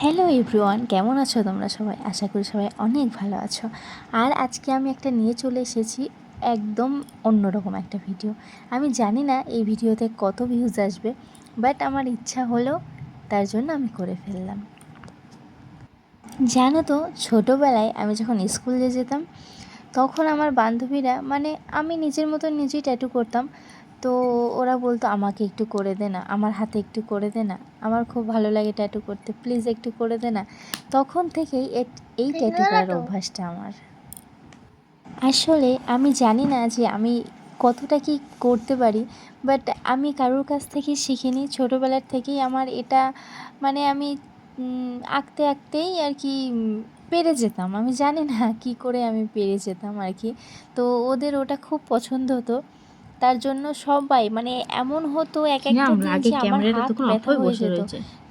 Hello everyone, কেমন আছো তোমরা সবাই? আশা করি সবাই অনেক ভালো আছো। আর আজকে আমি একটা নিয়ে চলে এসেছি, একদম অন্যরকম একটা ভিডিও। আমি জানি না এই ভিডিওতে কত ভিউজ আসবে, বাট আমার ইচ্ছা হলো, তার জন্য আমি করে ফেললাম। জানো তো, ছোটোবেলায় আমি যখন স্কুলে যেতাম তখন আমার বান্ধবীরা, মানে আমি নিজের মতো নিজেই ট্যাটু করতাম, তো ওরা বলতো আমাকে একটু করে দে না, আমার হাতে একটু করে দে না, আমার খুব ভালো লাগে ট্যাটু করতে, প্লিজ একটু করে দে না। তখন থেকেই এই ট্যাটু করার অভ্যাসটা আমার। আসলে আমি জানি না যে আমি কতটা কি করতে পারি, বাট আমি কারোর কাছ থেকে শিখিনি। ছোটোবেলার থেকেই আমার এটা, মানে আমি আঁকতে আঁকতেই আর কি পেরে যেতাম। আমি জানি না কি করে আমি পেরে যেতাম আর কি। তো ওদের ওটা খুব পছন্দ হতো, তার জন্য সবাই, মানে এমন হতো এক একটা দিন যে আমার হাত ব্যথা হয়ে যেত,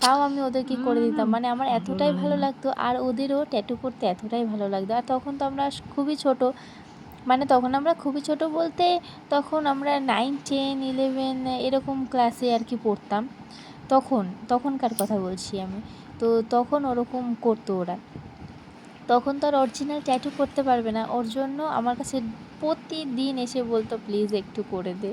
তাও আমি ওদেরকে করে দিতাম। মানে আমার এতটাই ভালো লাগতো, আর ওদেরও ট্যাটু করতে এতটাই ভালো লাগতো। আর তখন তো আমরা খুবই ছোট, মানে তখন আমরা খুবই ছোট বলতে তখন আমরা 9, 10, 11 এরকম ক্লাসে আর কি পড়তাম। তখনকার কথা বলছি আমি। তো তখন ওরকম করতো ওরা। তখন তো আর অরিজিনাল ট্যাটু করতে পারবে না, ওর জন্য আমার কাছে প্রতিদিন এসে বলতো প্লিজ একটু করে দে।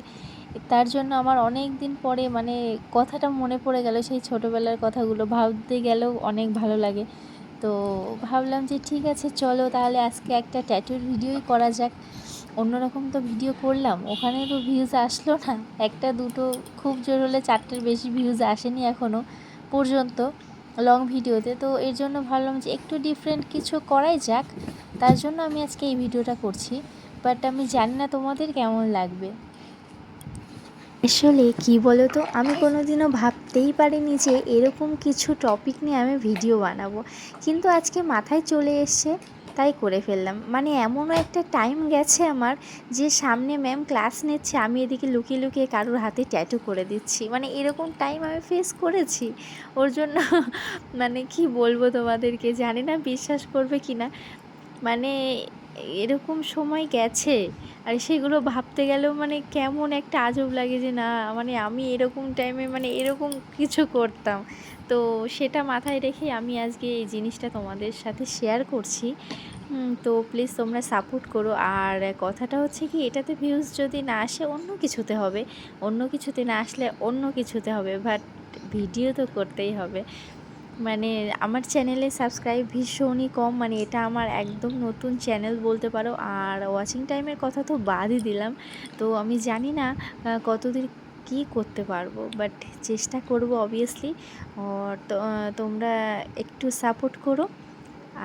তার জন্য আমার অনেক দিন পরে মানে কথাটা মনে পড়ে গেল, সেই ছোটোবেলার কথাগুলো ভাবতে গেলেও অনেক ভালো লাগে। তো ভাবলাম যে ঠিক আছে, চলো তাহলে আজকে একটা ট্যাটুর ভিডিওই করা যাক। অন্যরকম তো ভিডিও করলাম, ওখানে তো ভিউজ আসলো না, একটা দুটো, খুব জোর হলে 4টের বেশি ভিউজ আসেনি এখনও পর্যন্ত লং ভিডিওতে। তো এর জন্য ভাবলাম যে একটু ডিফারেন্ট কিছু করাই যাক, তার জন্য আমি আজকে এই ভিডিওটা করছি। বাট আমি জানি না তোমাদের কেমন লাগবে। আসলে কি বলো তো, আমি কোনোদিনও ভাবতেই পারিনি যে এরকম কিছু টপিক নিয়ে আমি ভিডিও বানাবো, কিন্তু আজকে মাথায় চলে এসছে, তাই করে ফেললাম। মানে এমনও একটা টাইম গেছে আমার, যে সামনে ম্যাম ক্লাস নিচ্ছে, আমি এদিকে লুকিয়ে লুকিয়ে কারোর হাতে ট্যাটু করে দিচ্ছি। মানে এরকম টাইম আমি ফেস করেছি। ওর জন্য মানে কি বলবো তোমাদেরকে, জানি না বিশ্বাস করবে কি না। মানে এরকম সময় গেছে, আর সেগুলো ভাবতে গেলেও মানে কেমন একটা আজব লাগে যে না, মানে আমি এরকম টাইমে মানে এরকম কিছু করতাম। তো সেটা মাথায় রেখে আমি আজকে এই জিনিসটা তোমাদের সাথে শেয়ার করছি। তো প্লিজ তোমরা সাপোর্ট করো। আর কথাটা হচ্ছে কি, এটাতে ভিউজ যদি না আসে অন্য কিছুতে হবে, অন্য কিছুতে না আসলে অন্য কিছুতে হবে, বাট ভিডিও তো করতেই হবে। মানে আমার চ্যানেলে সাবস্ক্রাইব ভীষণই কম, মানে এটা আমার একদম নতুন চ্যানেল বলতে পারো। আর ওয়াচিং টাইমের কথা তো বাদই দিলাম। তো আমি জানি না কতদূর কী করতে পারবো, বাট চেষ্টা করব অবভিয়াসলি। তো তোমরা একটু সাপোর্ট করো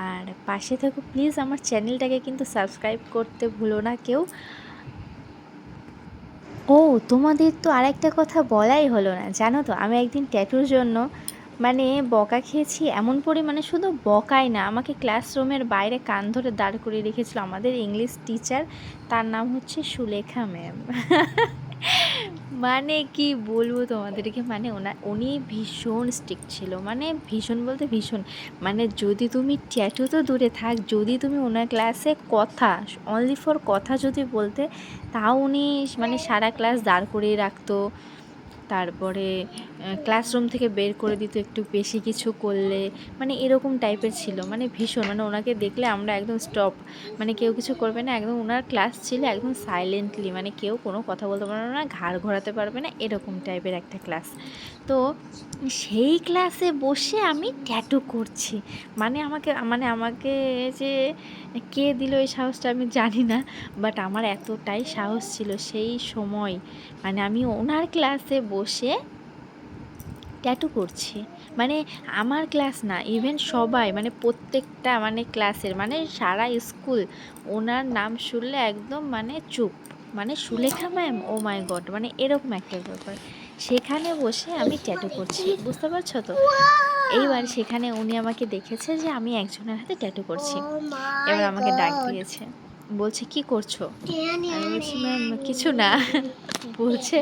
আর পাশে থেকো প্লিজ। আমার চ্যানেলটাকে কিন্তু সাবস্ক্রাইব করতে ভুলো না কেউ। ও, তোমাদের তো আরেকটা কথা বলাই হলো না, জানো তো আমি একদিন ট্যাটুর জন্য মানে বকা খেয়েছি এমন পরিমাণে। শুধু বকাই না, আমাকে ক্লাসরুমের বাইরে কান ধরে দাঁড় করিয়ে রেখেছিল আমাদের ইংলিশ টিচার, তার নাম হচ্ছে সুলেখা ম্যাম। মানে কি বলবো তোমাদেরকে, মানে উনি ভীষণ স্ট্রিক্ট ছিল, মানে ভীষণ বলতে ভীষণ। মানে যদি তুমি ট্যাটু তো দূরে থাক, যদি তুমি ওনার ক্লাসে কথা, অনলি ফর কথা যদি বলতে, তাও উনি মানে সারা ক্লাস দাঁড় করিয়ে রাখতো। তারপরে ক্লাসরুম থেকে বের করে দিত একটু বেশি কিছু করলে, মানে এরকম টাইপের ছিল। মানে ভীষণ, মানে ওনাকে দেখলে আমরা একদম স্টপ, মানে কেউ কিছু করবে না, একদম ওনার ক্লাস ছিল একদম সাইলেন্টলি, মানে কেউ কোনো কথা বলতে পারবে না, ঘাড় ঘোরাতে পারবে না, এরকম টাইপের একটা ক্লাস। তো সেই ক্লাসে বসে আমি ট্যাটু করছি। মানে আমাকে যে কে দিল এই সাহসটা আমি জানি না, বাট আমার এতটাই সাহস ছিল সেই সময়, মানে আমি ওনার ক্লাসে বসে ট্যাটু করছি। মানে আমার ক্লাস না, ইভেন সবাই, মানে প্রত্যেকটা মানে ক্লাসের, মানে সারা স্কুল ওনার নাম শুনলে একদম মানে চুপ। মানে সুলেখা ম্যাম, ও মাই গড, মানে এরকম একটা ব্যাপার। সেখানে বসে আমি ট্যাটু করছি, বুঝতে পারছো তো। এইবার সেখানে উনি আমাকে দেখেছে যে আমি একজনের হাতে ট্যাটু করছি, এবার আমাকে ডাক দিয়েছে, বলছে কি করছো? আমি বলছি ম্যাম কিছু না। বলছে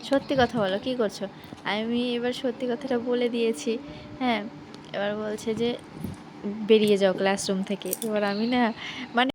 সত্যি কথা বলো, কি করছো? আমি এবার সত্যি কথাটা বলে দিয়েছি। হ্যাঁ, এবার বলছে যে বেরিয়ে যাও ক্লাসরুম থেকে। এবার আমি না, মানে